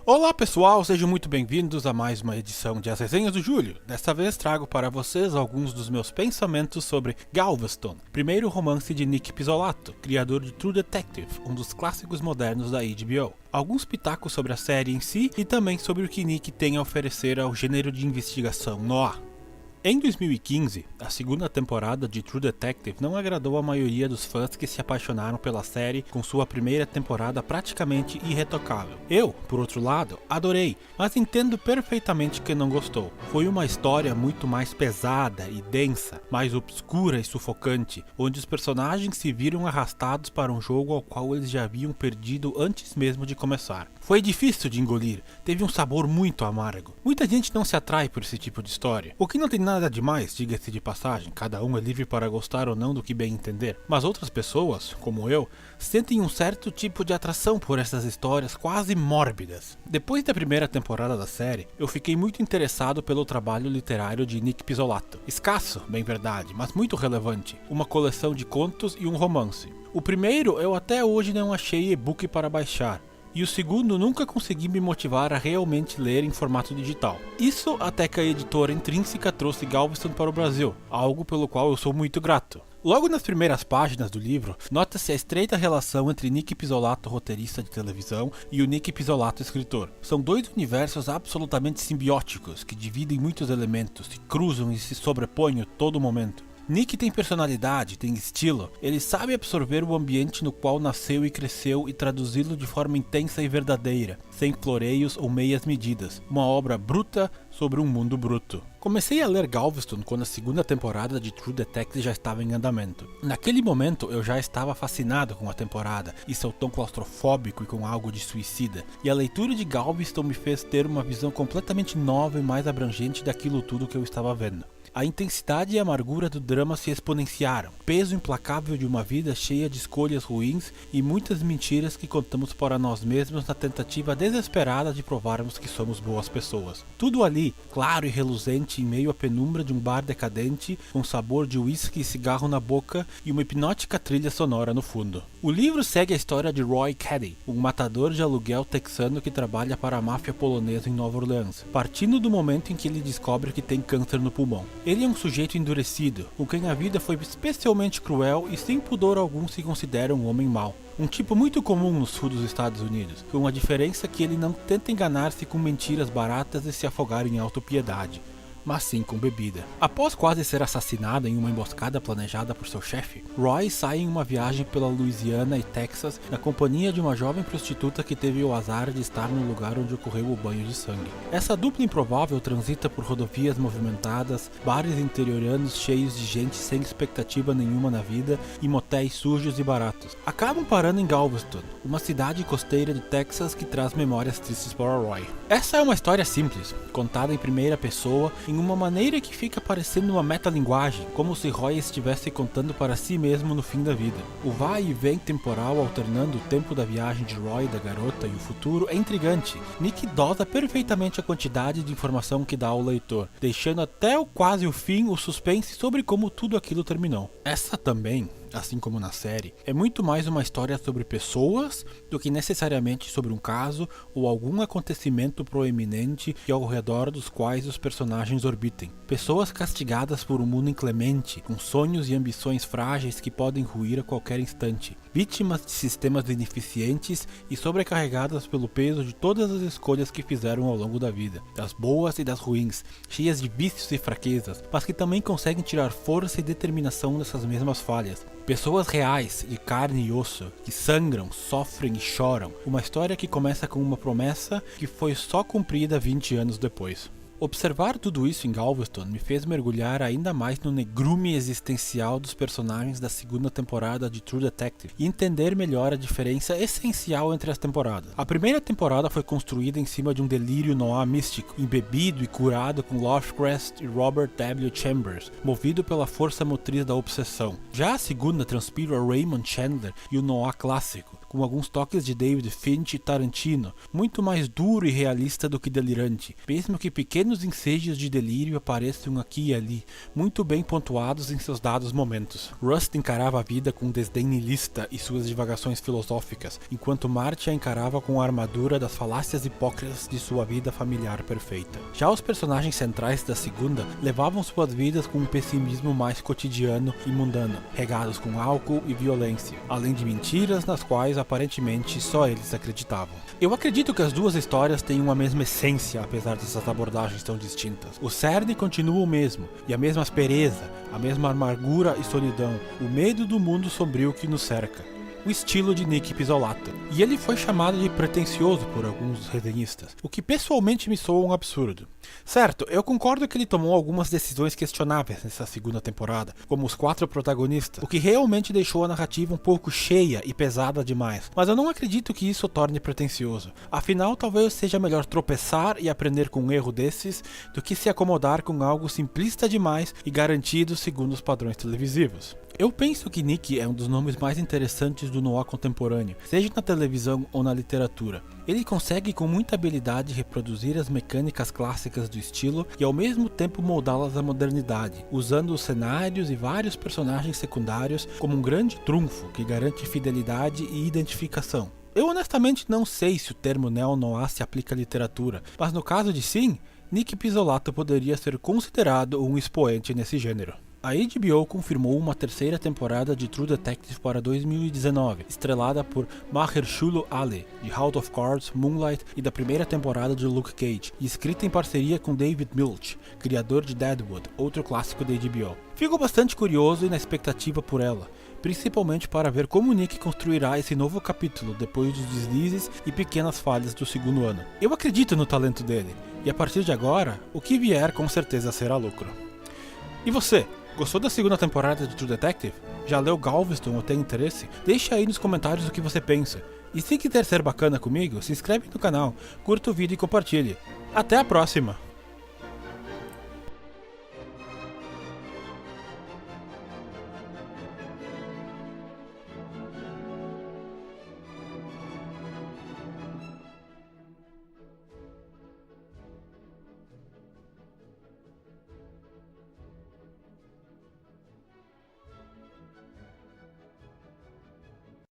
Olá pessoal, sejam muito bem-vindos a mais uma edição de As Resenhas do Júlio. Desta vez trago para vocês alguns dos meus pensamentos sobre Galveston, primeiro romance de Nick Pizzolatto, criador de True Detective, um dos clássicos modernos da HBO. Alguns pitacos sobre a série em si e também sobre o que Nick tem a oferecer ao gênero de investigação noir. Em 2015, a segunda temporada de True Detective não agradou a maioria dos fãs que se apaixonaram pela série com sua primeira temporada praticamente irretocável. Eu, por outro lado, adorei, mas entendo perfeitamente quem não gostou. Foi uma história muito mais pesada e densa, mais obscura e sufocante, onde os personagens se viram arrastados para um jogo ao qual eles já haviam perdido antes mesmo de começar. Foi difícil de engolir, teve um sabor muito amargo. Muita gente não se atrai por esse tipo de história, o que não tem nada demais, diga-se de passagem, cada um é livre para gostar ou não do que bem entender, mas outras pessoas, como eu, sentem um certo tipo de atração por essas histórias quase mórbidas. Depois da primeira temporada da série, eu fiquei muito interessado pelo trabalho literário de Nick Pizzolatto. Escasso, bem verdade, mas muito relevante, uma coleção de contos e um romance. O primeiro eu até hoje não achei e-book para baixar, e o segundo nunca consegui me motivar a realmente ler em formato digital. Isso até que a editora Intrínseca trouxe Galveston para o Brasil, algo pelo qual eu sou muito grato. Logo nas primeiras páginas do livro, nota-se a estreita relação entre Nick Pizzolatto, roteirista de televisão, e o Nick Pizzolatto, escritor. São dois universos absolutamente simbióticos, que dividem muitos elementos, se cruzam e se sobrepõem a todo momento. Nick tem personalidade, tem estilo, ele sabe absorver o ambiente no qual nasceu e cresceu e traduzi-lo de forma intensa e verdadeira, sem floreios ou meias medidas, uma obra bruta sobre um mundo bruto. Comecei a ler Galveston quando a segunda temporada de True Detective já estava em andamento. Naquele momento eu já estava fascinado com a temporada e seu tom claustrofóbico e com algo de suicida, e a leitura de Galveston me fez ter uma visão completamente nova e mais abrangente daquilo tudo que eu estava vendo. A intensidade e a amargura do drama se exponenciaram, peso implacável de uma vida cheia de escolhas ruins e muitas mentiras que contamos para nós mesmos na tentativa desesperada de provarmos que somos boas pessoas. Tudo ali, claro e reluzente em meio à penumbra de um bar decadente, com sabor de uísque e cigarro na boca e uma hipnótica trilha sonora no fundo. O livro segue a história de Roy Caddy, um matador de aluguel texano que trabalha para a máfia polonesa em Nova Orleans, partindo do momento em que ele descobre que tem câncer no pulmão. Ele é um sujeito endurecido, com quem a vida foi especialmente cruel e sem pudor algum se considera um homem mau. Um tipo muito comum no sul dos Estados Unidos, com a diferença que ele não tenta enganar-se com mentiras baratas e se afogar em autopiedade, mas sim com bebida. Após quase ser assassinado em uma emboscada planejada por seu chefe, Roy sai em uma viagem pela Louisiana e Texas na companhia de uma jovem prostituta que teve o azar de estar no lugar onde ocorreu o banho de sangue. Essa dupla improvável transita por rodovias movimentadas, bares interioranos cheios de gente sem expectativa nenhuma na vida e motéis sujos e baratos. Acabam parando em Galveston, uma cidade costeira de Texas que traz memórias tristes para Roy. Essa é uma história simples, contada em primeira pessoa, em uma maneira que fica parecendo uma metalinguagem, como se Roy estivesse contando para si mesmo no fim da vida. O vai e vem temporal alternando o tempo da viagem de Roy, da garota e o futuro é intrigante. Nick dosa perfeitamente a quantidade de informação que dá ao leitor, deixando até quase o fim o suspense sobre como tudo aquilo terminou. Essa também, assim como na série, é muito mais uma história sobre pessoas do que necessariamente sobre um caso ou algum acontecimento proeminente e ao redor dos quais os personagens orbitem. Pessoas castigadas por um mundo inclemente, com sonhos e ambições frágeis que podem ruir a qualquer instante. Vítimas de sistemas ineficientes e sobrecarregadas pelo peso de todas as escolhas que fizeram ao longo da vida, das boas e das ruins, cheias de vícios e fraquezas, mas que também conseguem tirar força e determinação dessas mesmas falhas. Pessoas reais, de carne e osso, que sangram, sofrem e choram. Uma história que começa com uma promessa que foi só cumprida 20 anos depois. Observar tudo isso em Galveston me fez mergulhar ainda mais no negrume existencial dos personagens da segunda temporada de True Detective e entender melhor a diferença essencial entre as temporadas. A primeira temporada foi construída em cima de um delírio noir místico, embebido e curado com Lovecraft e Robert W. Chambers, movido pela força motriz da obsessão. Já a segunda transpira Raymond Chandler e o noir clássico, com alguns toques de David Finch e Tarantino, muito mais duro e realista do que delirante, mesmo que pequenos ensejos de delírio apareçam aqui e ali, muito bem pontuados em seus dados momentos. Rust encarava a vida com desdém niilista e suas divagações filosóficas, enquanto Marty a encarava com a armadura das falácias hipócritas de sua vida familiar perfeita. Já os personagens centrais da segunda levavam suas vidas com um pessimismo mais cotidiano e mundano, regados com álcool e violência, além de mentiras nas quais aparentemente só eles acreditavam. Eu acredito que as duas histórias têm uma mesma essência, apesar dessas abordagens tão distintas. O cerne continua o mesmo, e a mesma aspereza, a mesma amargura e solidão, o medo do mundo sombrio que nos cerca. O estilo de Nick Pizzolatto, e ele foi chamado de pretensioso por alguns resenhistas, o que pessoalmente me soa um absurdo. Certo, eu concordo que ele tomou algumas decisões questionáveis nessa segunda temporada, como os 4 protagonistas, o que realmente deixou a narrativa um pouco cheia e pesada demais, mas eu não acredito que isso o torne pretensioso. Afinal, talvez seja melhor tropeçar e aprender com um erro desses, do que se acomodar com algo simplista demais e garantido segundo os padrões televisivos. Eu penso que Nick é um dos nomes mais interessantes do noir contemporâneo, seja na televisão ou na literatura. Ele consegue com muita habilidade reproduzir as mecânicas clássicas do estilo e ao mesmo tempo moldá-las à modernidade, usando os cenários e vários personagens secundários como um grande trunfo que garante fidelidade e identificação. Eu honestamente não sei se o termo neo-noir se aplica à literatura, mas no caso de sim, Nick Pizzolatto poderia ser considerado um expoente nesse gênero. A HBO confirmou uma terceira temporada de True Detective para 2019, estrelada por Mahershala Ali, de House of Cards, Moonlight e da primeira temporada de Luke Cage, e escrita em parceria com David Milch, criador de Deadwood, outro clássico da HBO. Fico bastante curioso e na expectativa por ela, principalmente para ver como Nick construirá esse novo capítulo depois dos deslizes e pequenas falhas do segundo ano. Eu acredito no talento dele, e a partir de agora, o que vier com certeza será lucro. E você? Gostou da segunda temporada de True Detective? Já leu Galveston ou tem interesse? Deixa aí nos comentários o que você pensa. E se quiser ser bacana comigo, se inscreve no canal, curta o vídeo e compartilhe. Até a próxima!